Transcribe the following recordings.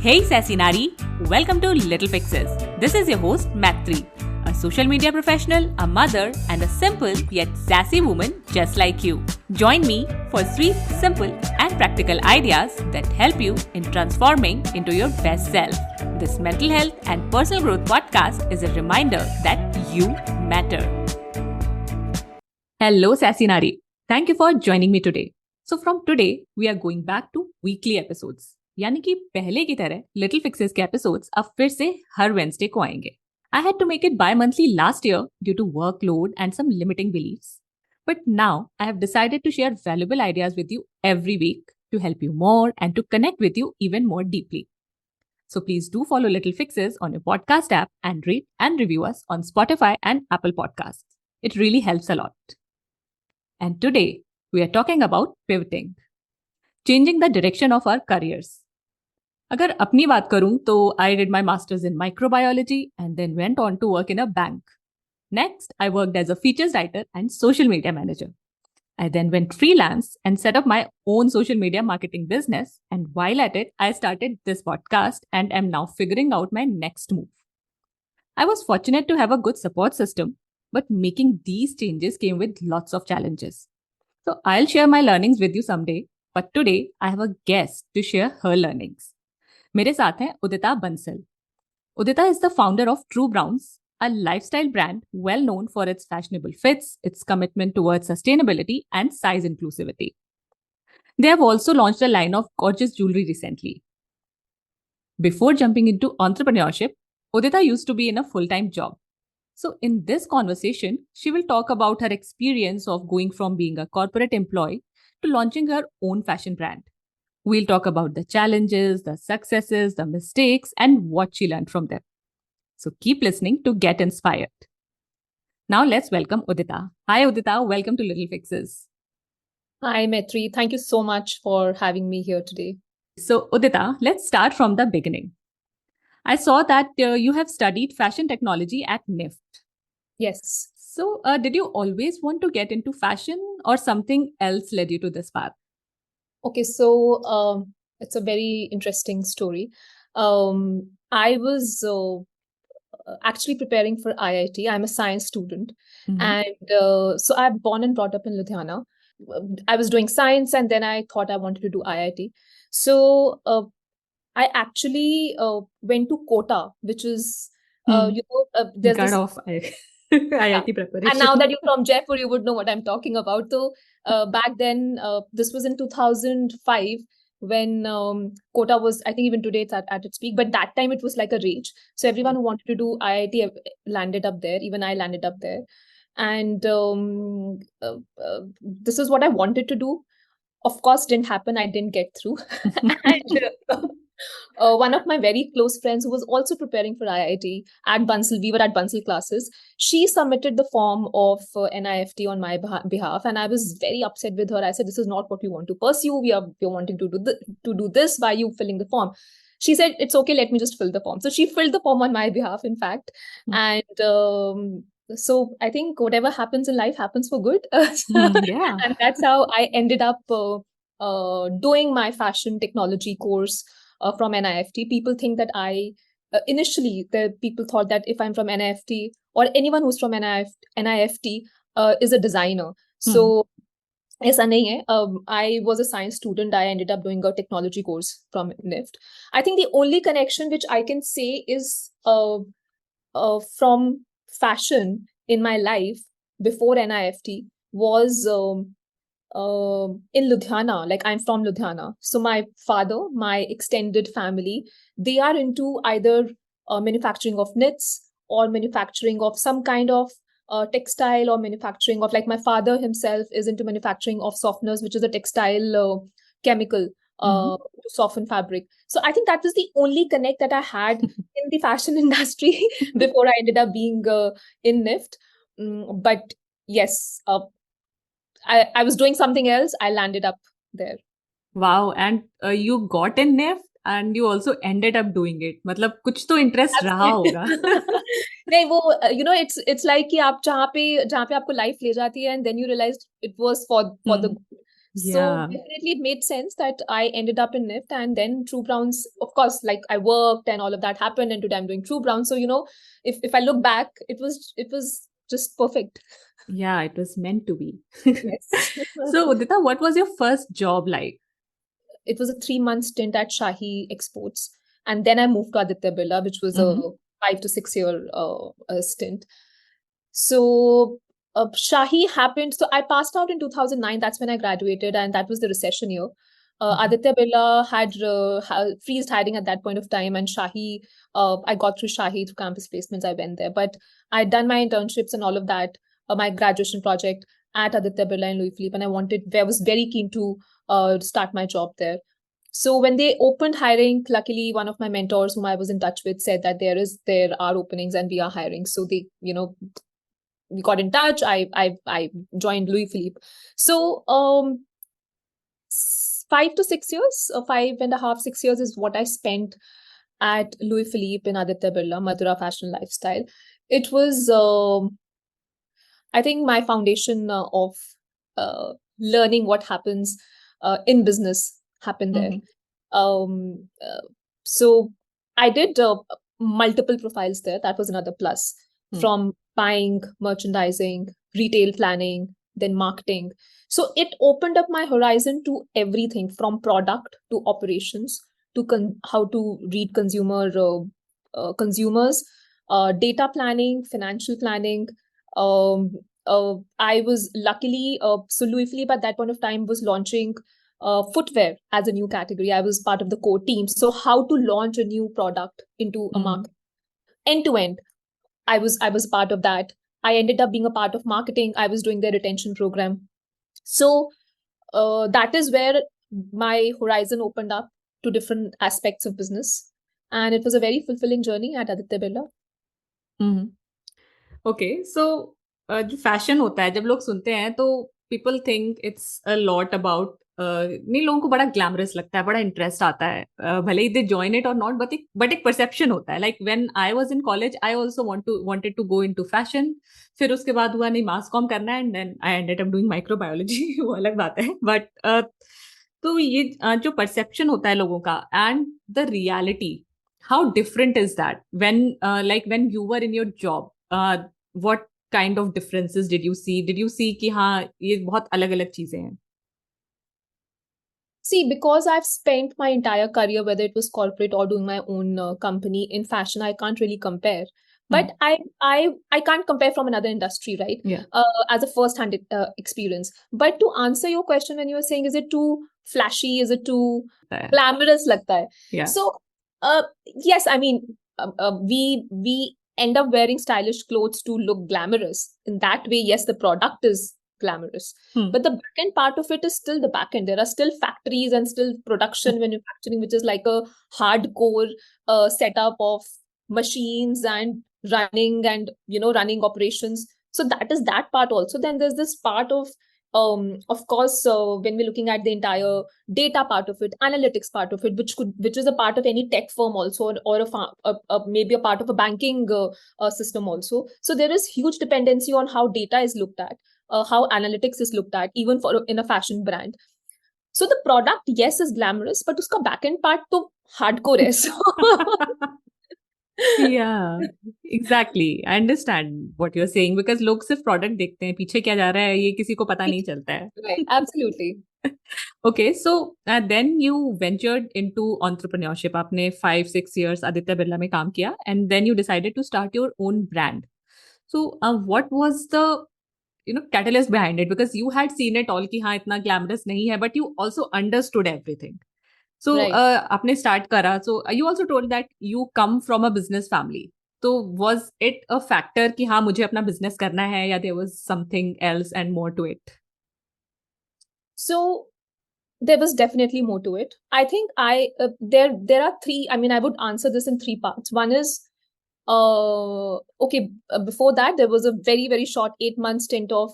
Hey Sassy Nari, welcome to Little Fixes. This is your host Matri, a social media professional, a mother, and a simple yet sassy woman just like you. Join me for 3 simple and practical ideas that help you in transforming into your best self. This mental health and personal growth podcast is a reminder that you matter. Hello Sassy Nari, thank you for joining me today. So from today, we are going back to weekly episodes. यानी कि पहले की तरह little fixes के episodes अब फिर से हर Wednesday को आएंगे. I had to make it bi-monthly last year due to workload and some limiting beliefs. But now I have decided to share valuable ideas with you every week to help you more and to connect with you even more deeply. So please do follow Little Fixes on your podcast app and rate and review us on Spotify and Apple Podcasts. It really helps a lot. And today we are talking about pivoting. Changing the direction of our careers. अगर अपनी बात करूं तो I did my master's in microbiology and then went on to work in a bank. Next, I worked as a features writer and social media manager. I then went freelance and set up my own social media marketing business, and while at it, I started this podcast and am now figuring out my next move. I was fortunate to have a good support system, but making these changes came with lots of challenges. So I'll share my learnings with you someday. But today, I have a guest to share her learnings. मेरे साथ हैं उदिता Bansal. Udita is the founder of trueBrowns, a lifestyle brand well known for its fashionable fits, its commitment towards sustainability, and size inclusivity. They have also launched a line of gorgeous jewelry recently. Before jumping into entrepreneurship, Udita used to be in a full-time job. So in this conversation, she will talk about her experience of going from being a corporate employee to launching her own fashion brand. We'll talk about the challenges, the successes, the mistakes, and what she learned from them. So keep listening to get inspired. Now let's welcome Udita. Hi Udita, welcome to Little Fixes. Hi Maitri, thank you so much for having me here today. So Udita, let's start from the beginning. I saw that you have studied fashion technology at NIFT. Yes. So did you always want to get into fashion or something else led you to this path? Okay, so it's a very interesting story. I was actually preparing for IIT. I'm a science student. And so I'm born and brought up in Ludhiana. I was doing science and then I thought I wanted to do IIT. So I actually went to Kota, which is, there's Got this... off IIT preparation. And now that you're from Jaipur, you would know what I'm talking about. So back then, this was in 2005 when Kota was, I think even today it's at its peak, but that time it was like a rage. So everyone who wanted to do IIT landed up there. Even I landed up there. And this is what I wanted to do. Of course, didn't happen. I didn't get through. And one of my very close friends who was also preparing for IIT at Bansal, we were at Bansal classes. She submitted the form of NIFT on my behalf, and I was very upset with her. I said, "This is not what we want to pursue. We're wanting to do this. Why are you filling the form?" She said, "It's okay. Let me just fill the form." So she filled the form on my behalf, in fact, and. So I think whatever happens in life happens for good. Yeah. And that's how I ended up doing my fashion technology course from NIFT. People think that initially the people thought that if I'm from NIFT or anyone who's from NIFT is a designer. So ऐसा नहीं है. I was a science student. I ended up doing a technology course from NIFT. I think the only connection which I can say is from fashion in my life before NIFT was in Ludhiana. Like, I'm from Ludhiana. So my father, my extended family, they are into either manufacturing of knits or manufacturing of some kind of textile, or manufacturing of, like, my father himself is into manufacturing of softeners, which is a textile chemical to soften fabric. So I think that was the only connect that I had in the fashion industry before I ended up being in NIFT. But yes, I was doing something else. I landed up there. Wow. And you got in NIFT and you also ended up doing it. मतलब कुछ तो interest रहा होगा. नहीं, वो it's like कि आप जहाँ पे आपको life ले जाती है, and then you realized it was for the good. So Yeah. definitely it made sense that I ended up in NIFT, and then trueBrowns, of course, like I worked and all of that happened, and today I'm doing trueBrowns. So, if I look back, it was just perfect. Yeah, it was meant to be. Yes. So, Udita, what was your first job like? It was a 3 month stint at Shahi Exports. And then I moved to Aditya Birla, which was a Mm-hmm. 5 to 6 year stint. So Shahi happened. So I passed out in 2009. That's when I graduated, and that was the recession year. Mm-hmm. Aditya Birla had freezed hiring at that point of time, and Shahi, I got through Shahi through campus placements. I went there, but I'd done my internships and all of that, my graduation project at Aditya Birla in Louis Philippe, and I was very keen to start my job there. So when they opened hiring, luckily one of my mentors whom I was in touch with said that there are openings and we are hiring. So we got in touch. I joined Louis Philippe. So 5 to 6 years, 5.5, 6 years is what I spent at Louis Philippe in Aditya Birla, Madura Fashion Lifestyle. It was I think my foundation of learning what happens in business happened there. Mm-hmm. Um, uh, so I did multiple profiles there. That was another plus, from buying, merchandising, retail planning, then marketing. So it opened up my horizon to everything from product to operations to how to read consumers, data planning, financial planning. Um, I was luckily, so Louis Philippe at that point of time was launching footwear as a new category. I was part of the core team. So how to launch a new product into a Mm-hmm. market end to end. I was part of that. I ended up being a part of marketing. I was doing their retention program. So that is where my horizon opened up to different aspects of business, and it was a very fulfilling journey at Aditya Birla. Mm-hmm. Okay so जो fashion होता है जब लोग सुनते हैं तो people think it's a lot about नहीं लोगों को बड़ा ग्लैमरस लगता है बड़ा इंटरेस्ट आता है भले ही दे जॉइन इट और नॉट बट एक परसेप्शन होता है like when I was in college I also wanted to go into fashion फिर उसके बाद हुआ नहीं मास कॉम करना है and then I ended up doing microbiology वो अलग बात है बट तो ये जो परसेप्शन होता है लोगों का and the reality how different is that when you were in your job what kind of differences did you see कि हाँ ये बहुत अलग अलग चीजें हैं See, because I've spent my entire career, whether it was corporate or doing my own company in fashion, I can't really compare. But I can't compare from another industry, right? yeah As a first-hand experience. But to answer your question, when you were saying, is it too flashy? Is it too glamorous? Lagta hai? yeah So, yes, I mean, we end up wearing stylish clothes to look glamorous. In that way, yes, the product is glamorous. But the back end part of it is still the back end. There are still factories and still production manufacturing, which is like a hardcore setup of machines and running operations. So that is that part also. Then there's this part of course, when we're looking at the entire data part of it, analytics part of it, which is a part of any tech firm also, or maybe a part of a banking system also. So there is huge dependency on how data is looked at, how analytics is looked at, even for in a fashion brand. So the product, yes, is glamorous, but uska backend part to hardcore hai. So yeah exactly I understand what you're saying because लोग सिर्फ product देखते हैं पीछे क्या जा रहा है ये किसी को पता नहीं चलता है right, absolutely. Okay, so then you ventured into entrepreneurship. आपने 5-6 years आदित्य बिरला में काम किया and then you decided to start your own brand. So what was the catalyst behind it? Because you had seen it all कि हाँ इतना glamorous नहीं है, but you also understood everything. So Right. आपने start करा. So you also told that you come from a business family. So was it a factor कि हाँ मुझे अपना business करना है या there was something else and more to it? So there was definitely more to it. I think there are three. I mean, I would answer this in three parts. One is okay. Before that, there was a very very short 8 month stint of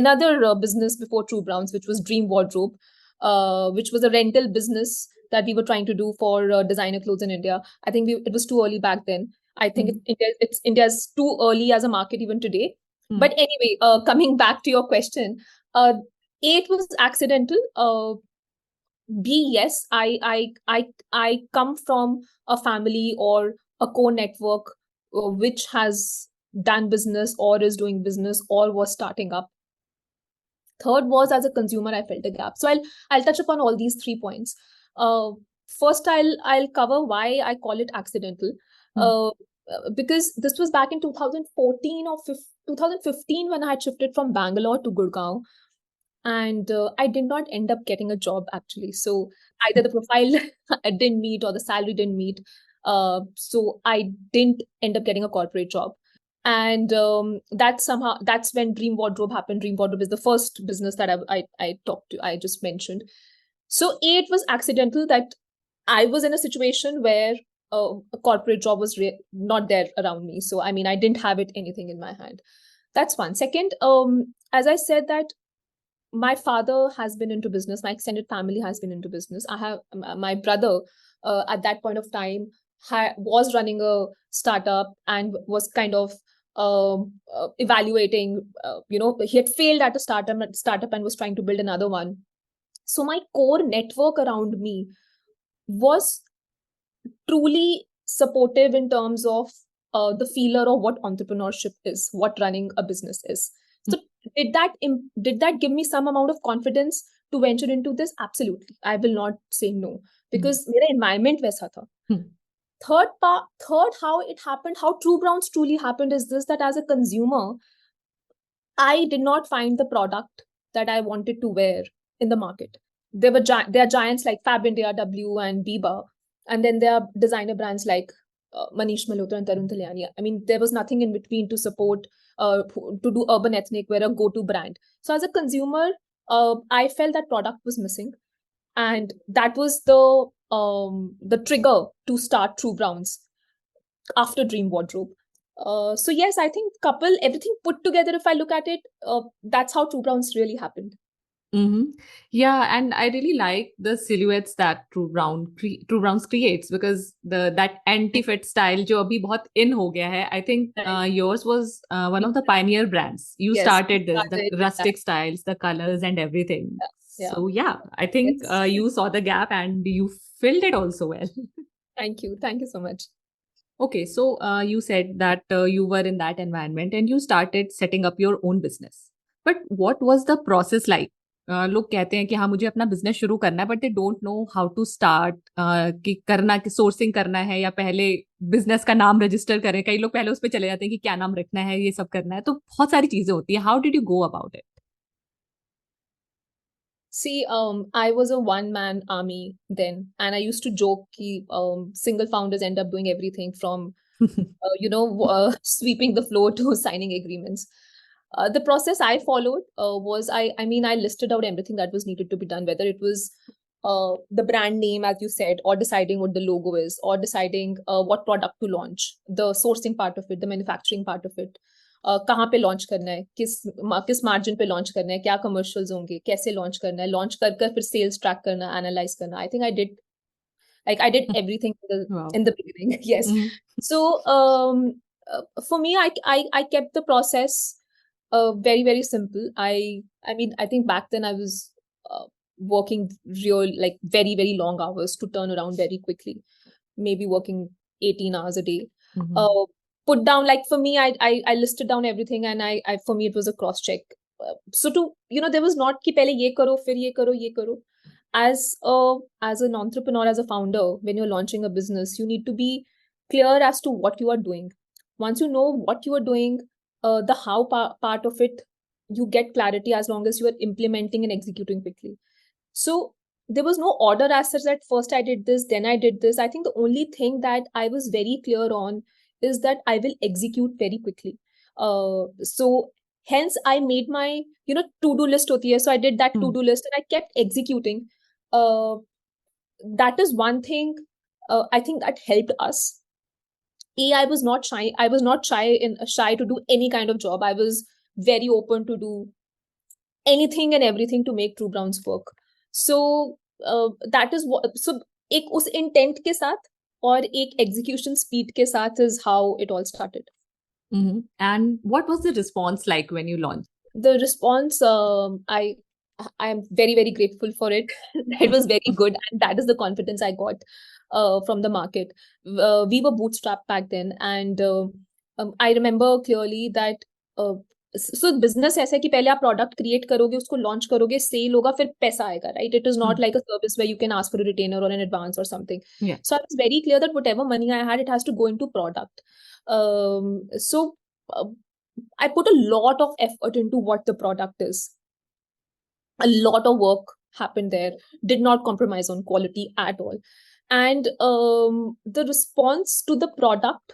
another business before trueBrowns, which was Dream Wardrobe, which was a rental business that we were trying to do for designer clothes in India. I think it was too early back then. I think India's too early as a market even today. But anyway, coming back to your question, A, it was accidental. B, yes, I come from a family or a core network which has done business or is doing business or was starting up. Third was, as a consumer, I felt a gap. So I'll touch upon all these 3 points. Uh, First, I'll cover why I call it accidental. Uh, because this was back in 2014 or 2015 when I had shifted from Bangalore to Gurgaon, and I did not end up getting a job actually. So either the profile didn't meet or the salary didn't meet. So I didn't end up getting a corporate job. And that's when Dream Wardrobe happened. Dream Wardrobe is the first business that I just mentioned. So it was accidental that I was in a situation where a corporate job was not there around me. So I mean, I didn't have anything in my hand. That's one. Second, as I said that my father has been into business. My extended family has been into business. I have my brother at that point of time was running a startup and was kind of evaluating. He had failed at a startup and was trying to build another one. So my core network around me was truly supportive in terms of the feeler of what entrepreneurship is, what running a business is. So did that give me some amount of confidence to venture into this? Absolutely. I will not say no, because मेरा environment वैसा था. Third, how it happened, how trueBrowns truly happened is this, that as a consumer, I did not find the product that I wanted to wear in the market. There are giants like Fab India, W, and Biba, and then there are designer brands like Manish Malhotra and Tarun Talyani. I mean, there was nothing in between to support to do urban ethnic wear, a go-to brand. So as a consumer, I felt that product was missing, and that was the trigger to start trueBrowns after Dream Wardrobe. So yes, I think everything put together, if I look at it, that's how trueBrowns really happened. Yeah, and I really like the silhouettes that trueBrowns creates, because that anti-fit style जो अभी बहुत in हो गया है. I think yours was one of the pioneer brands. You Yes, started this, the rustic styles, the colors and everything. Yeah. So yeah, I think Yes. you saw the gap and you filled it also well. Thank you so much. Okay, so you said that you were in that environment and you started setting up your own business. But what was the process like? लोग कहते हैं कि हाँ मुझे अपना business शुरू करना है, but they don't know how to start, कि सोर्सिंग करना है या पहले बिजनेस का नाम रजिस्टर करें. कई लोग पहले उस पर चले जाते हैं कि क्या नाम रखना है, ये सब करना है. तो बहुत सारी चीजें होती है. How did you go about it? See, I was a one-man army then, and I used to joke that single founders end up doing everything from, sweeping the floor to signing agreements. The process I followed was I mean, I listed out everything that was needed to be done, whether it was the brand name, as you said, or deciding what the logo is, or deciding what product to launch, the sourcing part of it, the manufacturing part of it. कहाँ पे launch करना है, किस margin पे launch करना है, क्या commercials होंगे, कैसे लॉन्च करना है, लॉन्च कर फिर सेल्स ट्रैक करना, एनालाइज करना. I think I did everything in the beginning. Yes. So for me, I kept the process very, very simple. I mean, I think back then I was working very, very long hours to turn around very quickly, maybe working 18 hours a day. Put down, like, for me, I listed down everything, and I for me it was a cross check. So there was not कि पहले ये करो फिर ये करो ये करो. As an entrepreneur, as a founder, when you're launching a business, you need to be clear as to what you are doing. Once you know what you are doing, the how part of it, you get clarity as long as you are implementing and executing quickly. So there was no order as such that first I did this, then I did this. I think the only thing that I was very clear on is that I will execute very quickly. So hence I made my to-do list hoti hai. So I did that to-do list and I kept executing. That is one thing I think that helped us. I was not shy. I was not shy to do any kind of job. I was very open to do anything and everything to make trueBrowns work. So that is what. So एक उस intent के साथ और एक execution speed के साथ is how it all started. And what was the response like when you launched? The response, I'm very, very grateful for it. It was very good, and that is the confidence I got from the market. We were bootstrapped back then, and I remember clearly that uh, so business ऐसा है कि पहले आप product create करोगे, उसको launch करोगे, sale होगा, फिर पैसा आएगा, right? It is not like a service where you can ask for a retainer or an advance or something. Yeah. So I was very clear that whatever money I had, it has to go into product. So I put a lot of effort into what the product is. A lot of work happened there, did not compromise on quality at all. And the response to the product,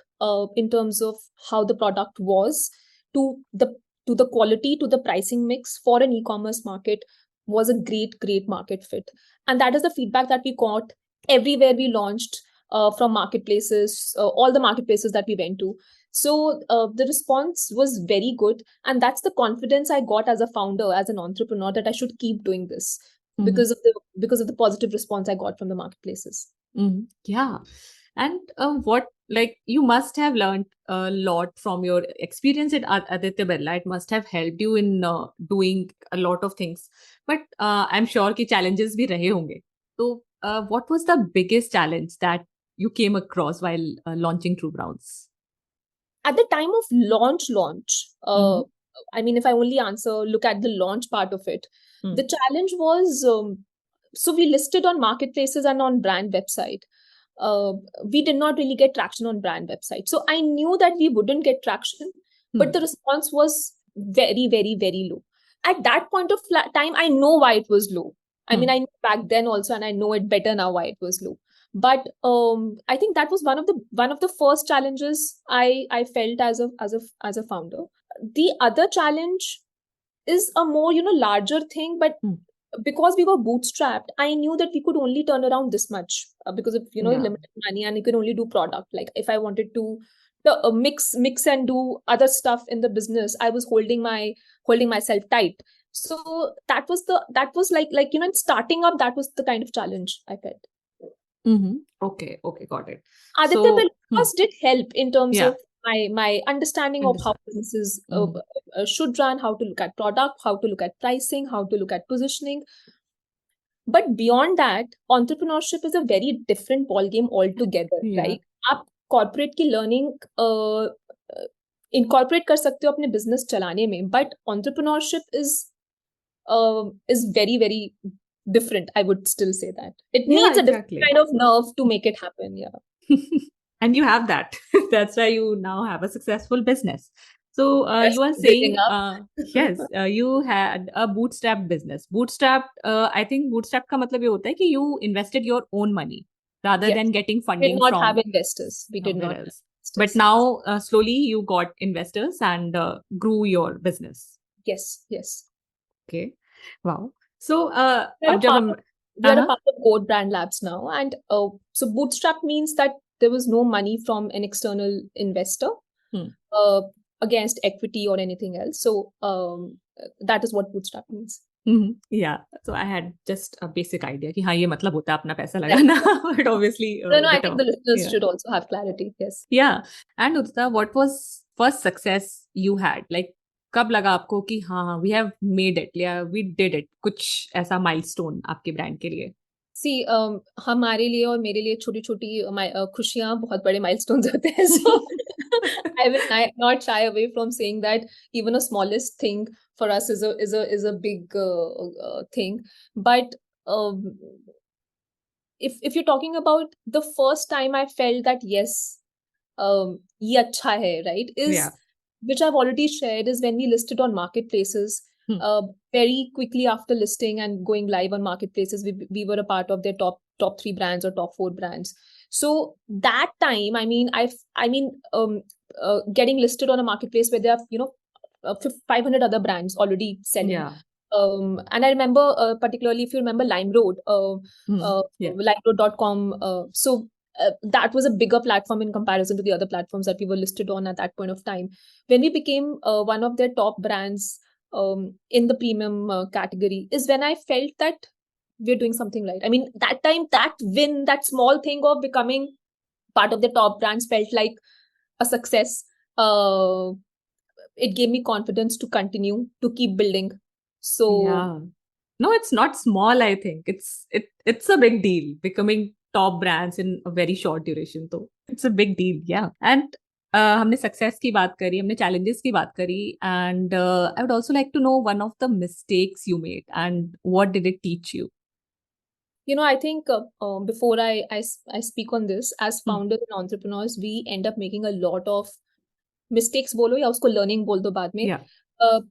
in terms of how the product was, to the quality, to the pricing mix for an e-commerce market, was a great market fit. And that is the feedback that we got everywhere we launched, from marketplaces, all the marketplaces that we went to. So the response was very good, and that's the confidence I got as a founder, as an entrepreneur, that I should keep doing this because of the positive response I got from the marketplaces. Yeah. And what, like, you must have learned a lot from your experience at Aditya Birla. It must have helped you in doing a lot of things. But I'm sure कि challenges भी रहे होंगे. So what was the biggest challenge that you came across while launching trueBrowns? At the time of launch, I mean, if I only look at the launch part of it, the challenge was, so we listed on marketplaces and on brand website. We did not really get traction on brand website. So I knew that we wouldn't get traction, but the response was very, very, very low. At that point of time, I know why it was low. I mean, I knew back then also, and I know it better now why it was low. But I think that was one of the first challenges I felt as a founder. The other challenge is a more larger thing, but because we were bootstrapped, I knew that we could only turn around this much, because of limited money, and you can only do product. Like if I wanted to mix and do other stuff in the business, I was holding myself tight. So that was like in starting up, that was the kind of challenge I felt. Okay, got it. Aditya Birla did help in terms Yeah. of my understanding of how businesses should run, how to look at product, how to look at pricing, how to look at positioning. But beyond that, entrepreneurship is a very different ballgame altogether, right? आप corporate की learning incorporate कर सकते हो अपने business चलाने में, but entrepreneurship is very, very different. I would still say that it needs a different kind of nerve to make it happen. Yeah. And you have that. That's why you now have a successful business. So you are saying, yes, you had a bootstrap business. Bootstrap, I think bootstrap का मतलब ये होता है कि you invested your own money rather than getting funding We did not from have investors. We did not. But now slowly you got investors and grew your business. Yes. Okay. Wow. So we are a part of Code Brand Labs now, and so bootstrap means that there was no money from an external investor against equity or anything else. So that is what bootstrap means. Yeah. So I had just a basic idea कि हाँ ये मतलब होता है अपना पैसा लगाना. But obviously no, I think the listeners should also have clarity. Yes. Yeah. And Udita, what was first success you had? Like कब लगा आपको कि हाँ we have made it, yeah, we did it, कुछ ऐसा milestone आपके brand के लिए? See, हमारे लिए और मेरे लिए छोटी-छोटी खुशियाँ बहुत बड़े milestones होते हैं. So I will not shy away from saying that even a smallest thing for us is a big thing. But if you're talking about the first time I felt that yes, ये अच्छा है, right? Which I've already shared, is when we listed on marketplaces. Very quickly after listing and going live on marketplaces, we were a part of their top 3 brands or top 4 brands. So that time, getting listed on a marketplace where there are 500 other brands already selling. And I remember particularly, if you remember LimeRoad, LimeRoad.com. So that was a bigger platform in comparison to the other platforms that we were listed on at that point of time. When we became one of their top brands in the premium category, is when I felt that we're doing something right. I mean, that time, that win, that small thing of becoming part of the top brands felt like a success. It gave me confidence to continue, to keep building. So No, it's not small, I think. It's a big deal becoming top brands in a very short duration. So it's a big deal, yeah. And हमने success की बात करी, हमने challenges की बात करी, and I would also like to know one of the mistakes you made and what did it teach you? I think before I speak on this, as Hmm. founders and entrepreneurs, we end up making a lot of mistakes बोलो या उसको learning बोल दो बाद में. Yeah.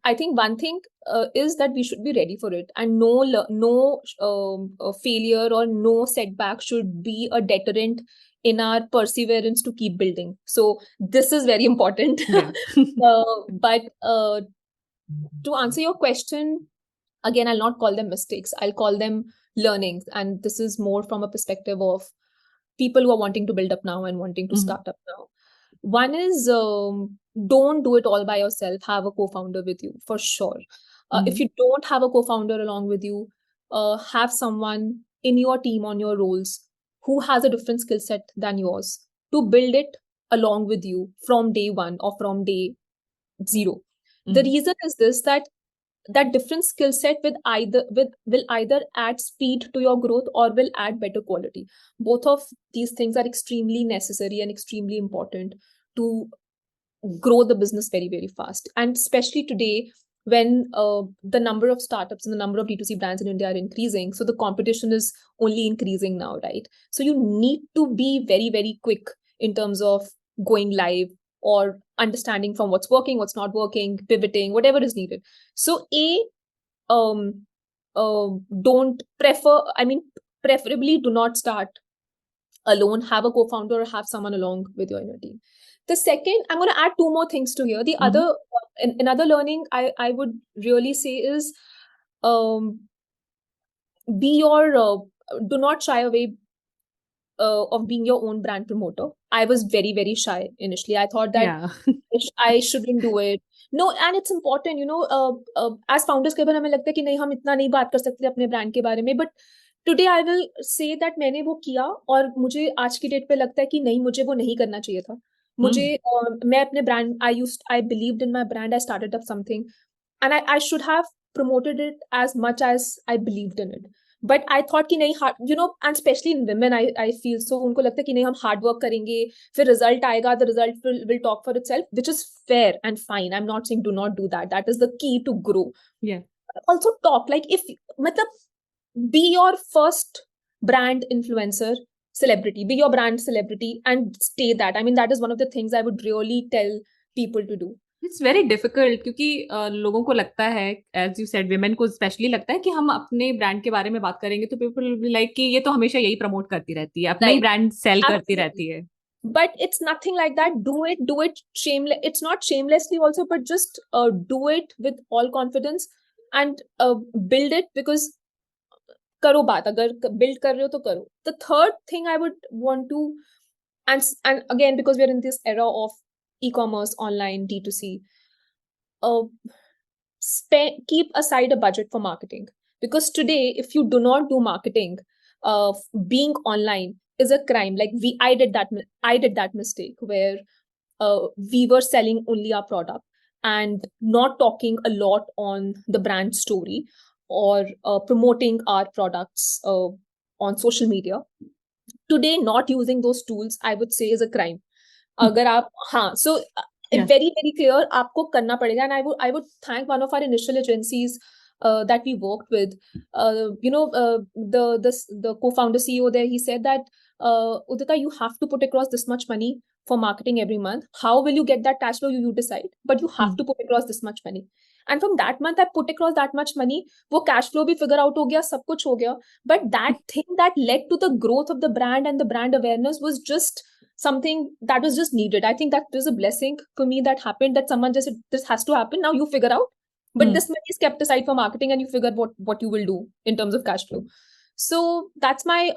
I think one thing is that we should be ready for it, and no failure or no setback should be a deterrent in our perseverance to keep building. So this is very important. Yeah. But to answer your question, again, I'll not call them mistakes. I'll call them learnings, and this is more from a perspective of people who are wanting to build up now and wanting to Mhm. start up now. One is don't do it all by yourself. Have a co-founder with you for sure. If Mhm. you don't have a co-founder along with you, have someone in your team on your roles who has a different skill set than yours to build it along with you from day one or from day zero. The Mhm. reason is this, that different skill set will either add speed to your growth or will add better quality. Both of these things are extremely necessary and extremely important to grow the business very, very fast. And especially today, when the number of startups and the number of D2C brands in India are increasing, so the competition is only increasing now, right? So you need to be very, very quick in terms of going live or understanding from what's working, what's not working, pivoting, whatever is needed. So um, don't prefer, I mean, preferably do not start alone. Have a co-founder or have someone along with you in your team. The second, I'm going to add two more things to here. The Mhm. other, another learning I would really say is, um, be your, do not shy away of being your own brand promoter. I was very, very shy initially. I thought that Yeah. I shouldn't do it. No, and it's important, as founders कई बार हमें लगता है कि नहीं हम इतना नहीं बात कर सकते अपने ब्रांड के बारे में, but today I will say that मैंने वो किया और मुझे आज की डेट पे लगता है कि नहीं, मुझे वो नहीं करना चाहिए था. मुझे Mhm. मैं अपने brand I believed in my brand. I started up something, and I should have promoted it as much as I believed in it. But I thought कि नहीं, and especially in women, I feel so, उनको लगता है कि नहीं हम hard work करेंगे, फिर result आएगा, the result will talk for itself, which is fair and fine. I'm not saying do not do that. That is the key to grow. Yeah. Also talk, like if, matlab, be your first brand influencer celebrity, be your brand celebrity and stay that. I mean, that is one of the things I would really tell people to do. It's very difficult क्योंकि लोगों को लगता है, as you said, women को specially लगता है कि हम अपने ब्रांड के बारे में बात करेंगे तो पीपल विल बी लाइक कि ये तो हमेशा यही प्रमोट करती रहती है, अपना ही Right. ब्रांड सेल करती Absolutely. रहती है. But it's nothing like that. Do it shameless. It's not shamelessly also, but just do it with all confidence and build it, because करो बात, अगर build कर रहे हो तो करो. The third thing I would want to, and again, because we're in this era of e-commerce, online, D2C, uh, keep aside a budget for marketing, because today if you do not do marketing, being online is a crime. Like I did that mistake where we were selling only our product and not talking a lot on the brand story or promoting our products on social media. Today, not using those tools, I would say, is a crime. अगर आप, हाँ, so Yeah. very, very clear, आपको करना पड़ेगा. And I would thank one of our initial agencies that we worked with. The co-founder CEO there, he said that, Udita, you have to put across this much money for marketing every month. How will you get that cash flow? You decide, but you have to put across this much money. And from that month, I put across that much money. वो cash flow भी figure out हो गया, सब कुछ हो गया. But that thing that led to the growth of the brand and the brand awareness was just something that was just needed. I think that was a blessing for me that happened, that someone just said, this has to happen. Now you figure out. But this money is kept aside for marketing and you figure what you will do in terms of cash flow. So that's my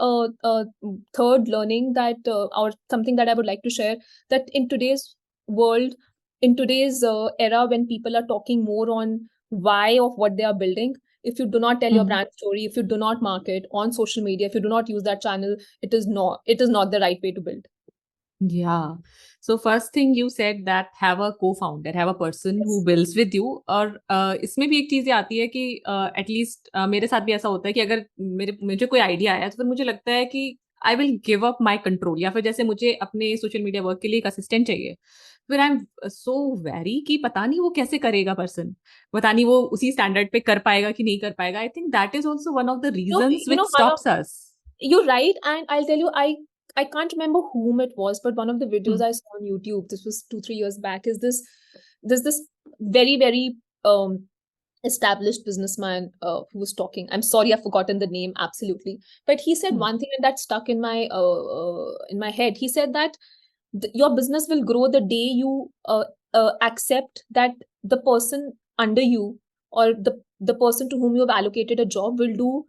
third learning, that or something that I would like to share, that in today's world, in today's era, when people are talking more on why of what they are building, if you do not tell your brand story, if you do not market on social media, if you do not use that channel, it is not the right way to build. Yeah. So first thing you said that have a co-founder, have a person who Yes. builds with you. और इसमें भी एक चीज ये आती है कि at least मेरे साथ भी ऐसा होता है कि अगर मुझे कोई आइडिया आया तो फिर मुझे लगता है कि I will give up my control, या फिर जैसे मुझे अपने सोशल मीडिया वर्क के लिए एक असिस्टेंट चाहिए, फिर आई एम सो वेरी कि पता नहीं वो कैसे करेगा पर्सन, पता नहीं वो उसी स्टैंडर्ड पे कर पाएगा कि नहीं कर पाएगा. I think that is also one of the No, reasons you which know, Hannah, stops us. you're right, and I'll tell you, I can't remember whom it was, but one of the videos I saw on YouTube, this was 2-3 years back, is this there's this very um established businessman who was talking. I'm sorry, I've forgotten the name absolutely, but he said one thing and that stuck in my head. He said that your business will grow the day you accept that the person under you, or the person to whom you have allocated a job, will do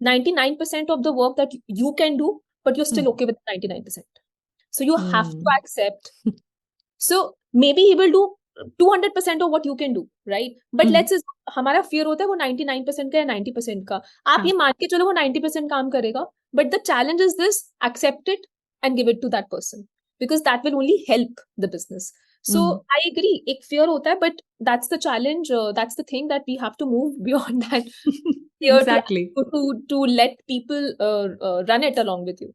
99% of the work that you can do, but you're still okay with 99%. So you have to accept. So maybe he will do 200% of what you can do, right? But let's say हमारा fear होता है वो 99% का या 90% का. आप ये मान के चलो वो 90% काम करेगा, but the challenge is this: accept it and give it to that person, because that will only help the business. So I agree, एक fear होता है, but that's the challenge. That's the thing that we have to move beyond that fear Exactly. to let people run it along with you.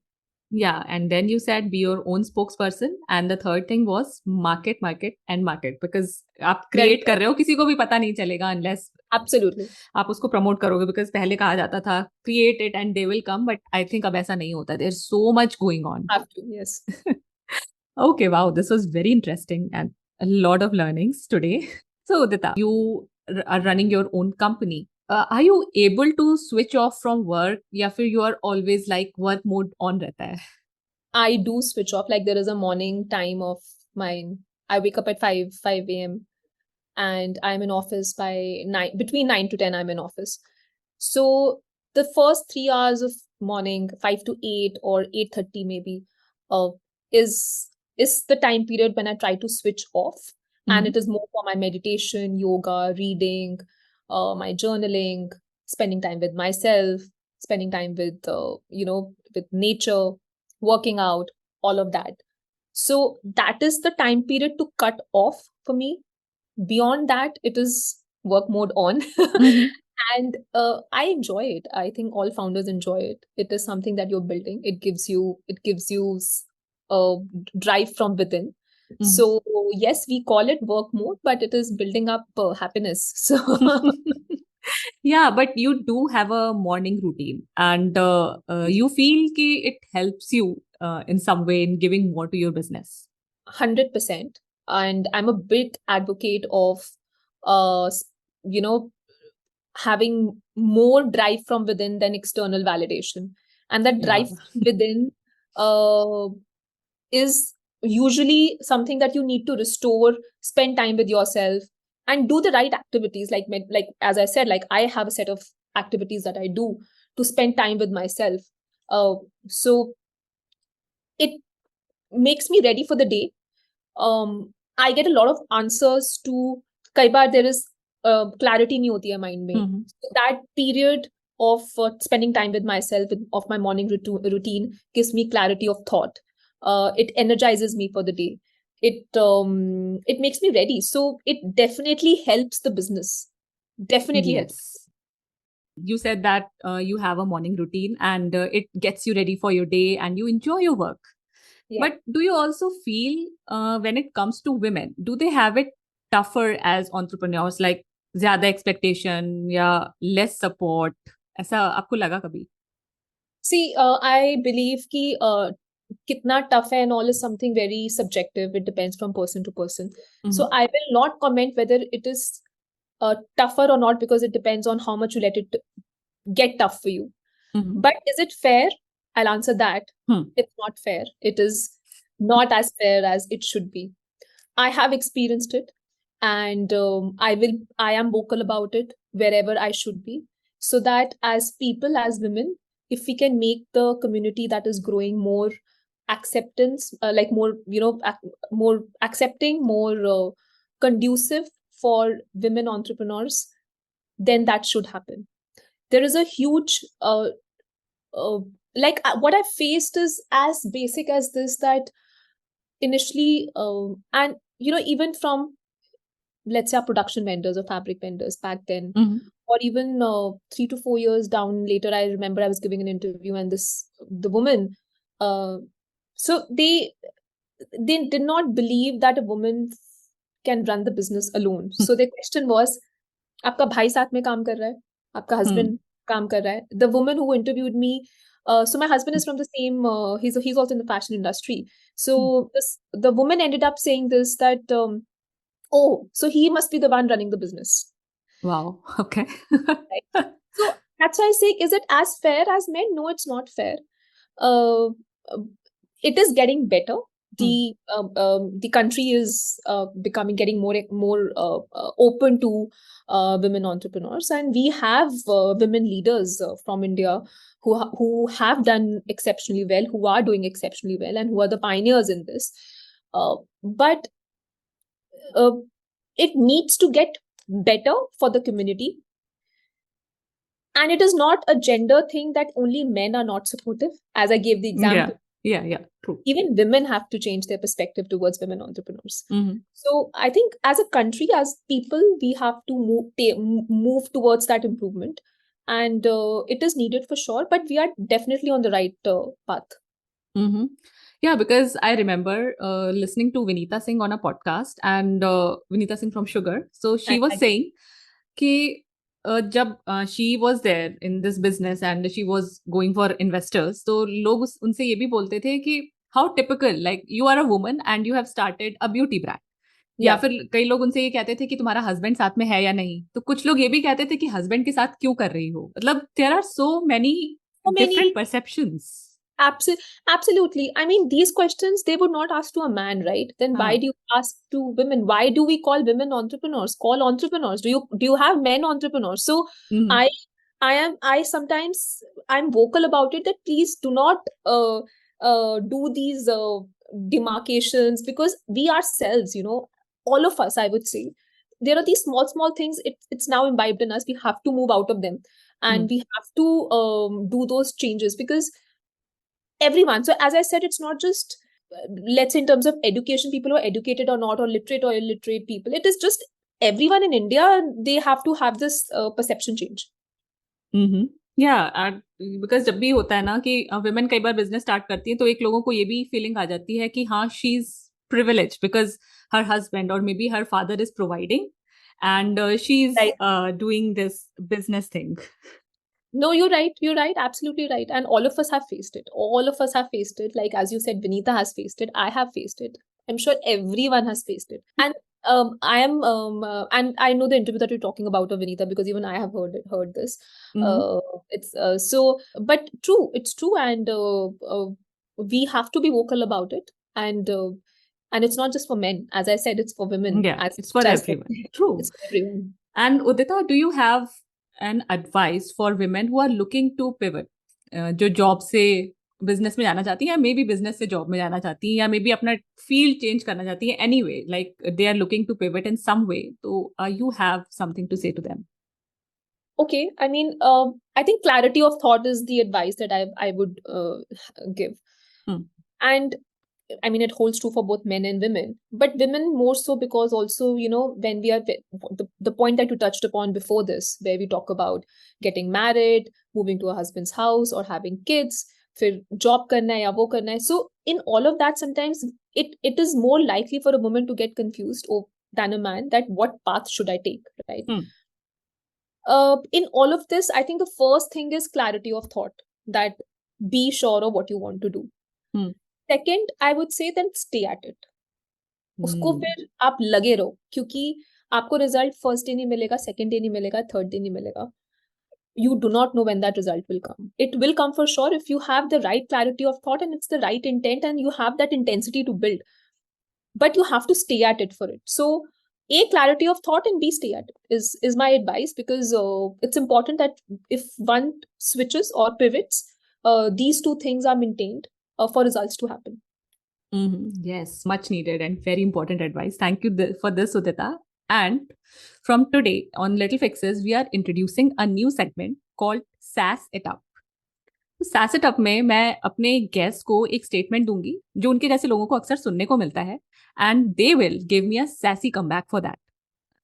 Yeah, and then you said be your own spokesperson, and the third thing was market, and market, because आप create कर रहे हो, किसी को भी पता नहीं चलेगा unless Absolutely. आप उसको promote करोगे, because पहले कहा जाता था create it and they will come, but I think अब ऐसा नहीं होता. There's so much going on. Have to, yes. Okay, wow, this was very interesting and a lot of learnings today. So, Udita, you are running your own company. Are you able to switch off from work, या फिर you are always like work mode on रहता है? I do switch off. Like there is a morning time of mine. I wake up at 5 a.m. and I'm in office by 9, between 9 to 10 I'm in office. So the first 3 hours of morning, 5 to 8 or 8:30 maybe, uh, is the time period when I try to switch off. And it is more for my meditation, yoga, reading, my journaling, spending time with myself, spending time with with nature, working out, all of that. So that is the time period to cut off for me. Beyond that, it is work mode on. And I enjoy it. I think all founders enjoy it. It is something that you're building. It gives you drive from within. So yes, we call it work mode, but it is building up happiness. So Yeah, but you do have a morning routine, and you feel कि it helps you in some way in giving more to your business. 100%. And I'm a big advocate of uh s- you know having more drive from within than external validation. And that drive from within uh is usually something that you need to restore, spend time with yourself, and do the right activities. Like as I said, like I have a set of activities that I do to spend time with myself. So it makes me ready for the day. I get a lot of answers to, कई बार there is clarity नहीं होती है mind में. So that period of spending time with myself, of my morning routine, gives me clarity of thought. It energizes me for the day. It makes me ready. So it definitely helps the business. Definitely helps. Yes. You said that you have a morning routine and it gets you ready for your day and you enjoy your work. Yeah. But do you also feel when it comes to women, do they have it tougher as entrepreneurs, like ज़्यादा expectation या less support? ऐसा आपको लगा कभी? See, I believe कि kitna tough hai and all is something very subjective. It depends from person to person. So I will not comment whether it is tougher or not, because it depends on how much you let it get tough for you. But is it fair? I'll answer that. It's not fair. It is not as fair as it should be. I have experienced it, and I am vocal about it wherever I should be, so that as people, as women, if we can make the community that is growing more acceptance, like more, more accepting, more conducive for women entrepreneurs, then that should happen. There is a huge what I faced is as basic as this, that initially, and even from, let's say, our production vendors or fabric vendors back then, Mhm. or even 3 to 4 years down later, I remember I was giving an interview, and the woman, uh, so they did not believe that a woman can run the business alone. So their question was, आपका भाई साथ में काम कर रहा है, आपका Hmm. husband काम कर रहा है. The woman who interviewed me, so my husband is from the same, he's also in the fashion industry. So the woman ended up saying this, that oh, so he must be the one running the business. Wow. Okay. Right. So that's why I say, is it as fair as men? No, it's not fair. Uh, it is getting better. The country is getting more open to women entrepreneurs, and we have women leaders from India who have done exceptionally well, who are doing exceptionally well, and who are the pioneers in this. But it needs to get better for the community. And it is not a gender thing that only men are not supportive, as I gave the example. Yeah. True. Even women have to change their perspective towards women entrepreneurs. Mhm. So I think as a country, as people, we have to move towards that improvement. And it is needed for sure, but we are definitely on the right path. Mm-hmm. Yeah, because I remember listening to Vinita Singh on a podcast, and Vinita Singh from Sugar. So she was saying कि जब she was there in this business and she was going for investors, तो लोग उनसे ये भी बोलते थे कि how typical, like you are a woman and you have started a beauty brand. या Yeah. फिर कई लोग उनसे ये कहते थे कि तुम्हारा हस्बैंड साथ में है या नहीं, तो कुछ लोग ये भी कहते थे कि हस्बैंड के साथ क्यों कर रही हो. मतलब there are so many So many. different perceptions. Absolutely. I mean, these questions they would not ask to a man, right? Then why do you ask to women? Why do we call women entrepreneurs? Call entrepreneurs. Do you have men entrepreneurs? So Mhm. I sometimes I'm vocal about it, that please do not do these demarcations, because we ourselves, all of us, I would say, there are these small things. It's now imbibed in us. We have to move out of them, and we have to do those changes, because everyone. So as I said, it's not just let's say in terms of education, people who are educated or not, or literate or illiterate people. It is just everyone in India. They have to have this perception change. Because जब भी होता है ना कि women कई बार business start करती हैं, तो एक लोगों को ये भी फीलिंग आ जाती है कि हाँ, she is privilege because her husband or maybe her father is providing and she's Right. doing this business thing. No, you're right. You're right. Absolutely right. And all of us have faced it. All of us have faced it. Like, as you said, Vinita has faced it. I have faced it. I'm sure everyone has faced it. And I am, and I know the interview that you're talking about of Vinita, because even I have heard this. Mhm. It's but true. It's true, and we have to be vocal about it. And it's not just for men, as I said, it's for women. Yeah, As it's for much as everyone. True. it's for everyone. And Udita, do you have an advice for women who are looking to pivot, जो job से business में जाना चाहती हैं, या maybe business job जॉब में जाना चाहती हैं, या मे बी अपना फील्ड चेंज करना चाहती हैं, anyway like they are looking to pivot in some way, तो you have something to say to them? Okay, I mean, I think clarity of thought is the advice that I would give. And I mean, it holds true for both men and women, but women more so, because also, when we are the point that you touched upon before this, where we talk about getting married, moving to a husband's house, or having kids, फिर job करना है या वो करना है. So in all of that, sometimes it is more likely for a woman to get confused than a man, that what path should I take, right? In all of this, I think the first thing is clarity of thought, that be sure of what you want to do. Second, I would say then stay at it. उसको फिर आप लगे रहो, क्योंकि आपको result first day नहीं मिलेगा, second day नहीं मिलेगा, थर्ड डे नहीं मिलेगा. You do not know when that result will come. It will come for sure if you have the right clarity of thought, and it's the right intent, and you have that intensity to build. But you have to stay at it for it. So a clarity of thought and b stay at it is my advice, because it's important that if one switches or pivots, these two things are maintained for results to happen. Yes, much needed and very important advice. Thank you for this, Udita. And from today on Little Fixes, we are introducing a new segment called Sass It Up. Sass It Up में मैं अपने guest को एक statement दूंगी जो उनके जैसे लोगों को अक्सर सुनने को मिलता है, and they will give me a sassy comeback for that.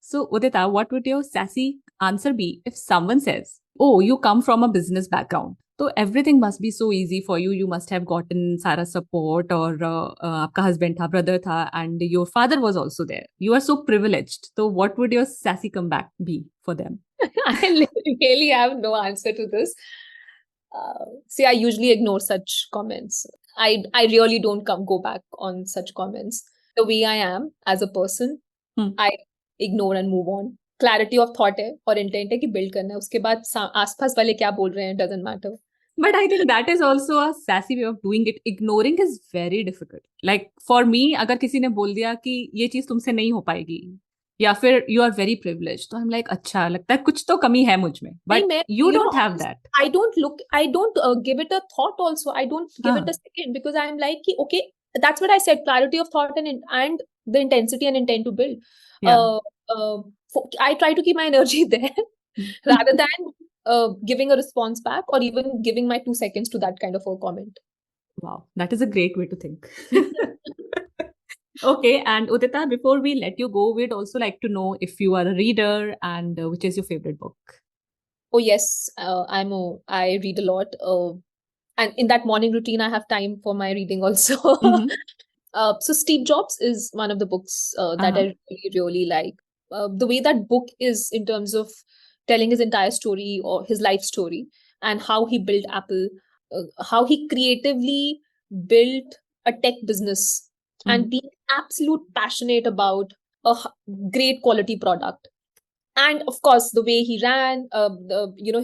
So, Udita, what would your sassy answer be if someone says, "Oh, you come from a business background, so everything must be so easy for you. You must have gotten सारा support, और आपका husband था, brother था, and your father was also there. You are so privileged." So, what would your sassy comeback be for them? I really have no answer to this. See, I usually ignore such comments. I really don't go back on such comments. The way I am as a person, I ignore and move on. Clarity of thought है और intent है कि build करना है. उसके बाद आसपास वाले क्या बोल रहे हैं doesn't matter. But I think that is also a sassy way of doing it. Ignoring is very difficult. Like for me, अगर किसी ने बोल दिया कि ये चीज तुमसे नहीं हो पाएगी, या फिर you are very privileged, तो I'm like, अच्छा लगता है कुछ तो कमी है मुझ में. But you don't have that. I don't give it a thought also. I don't give it a second, because I'm like, okay, that's what I said, clarity of thought and the intensity and intent to build. Yeah. I try to keep my energy there rather than giving a response back or even giving my 2 seconds to that kind of a comment. Wow, that is a great way to think. Okay, and Udita, before we let you go, we'd also like to know if you are a reader, and which is your favorite book. Oh yes, I read a lot, and in that morning routine I have time for my reading also. So Steve Jobs is one of the books that I really like. The way that book is in terms of telling his entire story or his life story, and how he built Apple, how he creatively built a tech business, and being absolute passionate about a great quality product. And of course, the way he ran,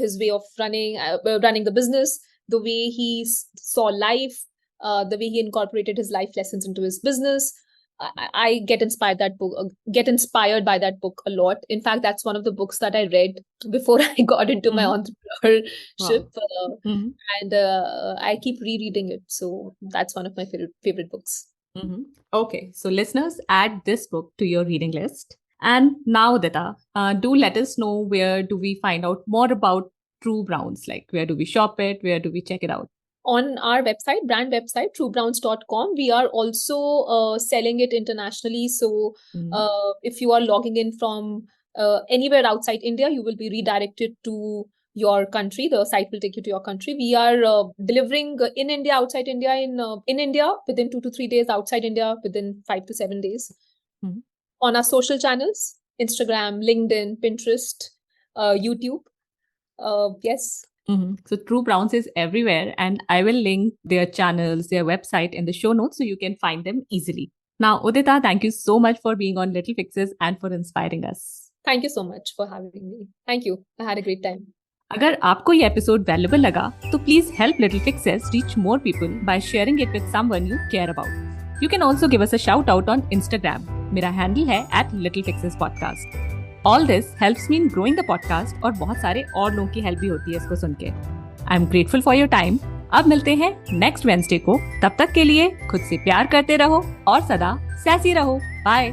his way of running the business, the way he saw life, the way he incorporated his life lessons into his business. I get inspired by that book a lot. In fact, that's one of the books that I read before I got into my entrepreneurship. Wow. And I keep rereading it. So that's one of my favorite books. Okay, so listeners, add this book to your reading list. And now, Udita, do let us know, where do we find out more about trueBrowns? Like, where do we shop it? Where do we check it out? On our website, brand website, trueBrowns.com. We are also selling it internationally. So if you are logging in from anywhere outside India, you will be redirected to your country. The site will take you to your country. We are delivering in India, outside India, in India within 2 to 3 days, outside India within 5 to 7 days. On our social channels, Instagram, LinkedIn, Pinterest, YouTube. Yes. So trueBrowns is everywhere, and I will link their channels, their website in the show notes so you can find them easily. Now, Udita, thank you so much for being on Little Fixes and for inspiring us. Thank you so much for having me. Thank you. I had a great time. अगर आपको ये episode valuable लगा तो please help little fixes reach more people by sharing it with someone you care about. You can also give us a shout out on Instagram. मेरा handle है @littlefixespodcast. All this helps me in growing the podcast, और बहुत सारे और लोगों की help भी होती है इसको सुन के. I am grateful for your time. अब मिलते हैं नेक्स्ट वेडनेसडे को. तब तक के लिए खुद से प्यार करते रहो और सदा सैसी रहो. बाय.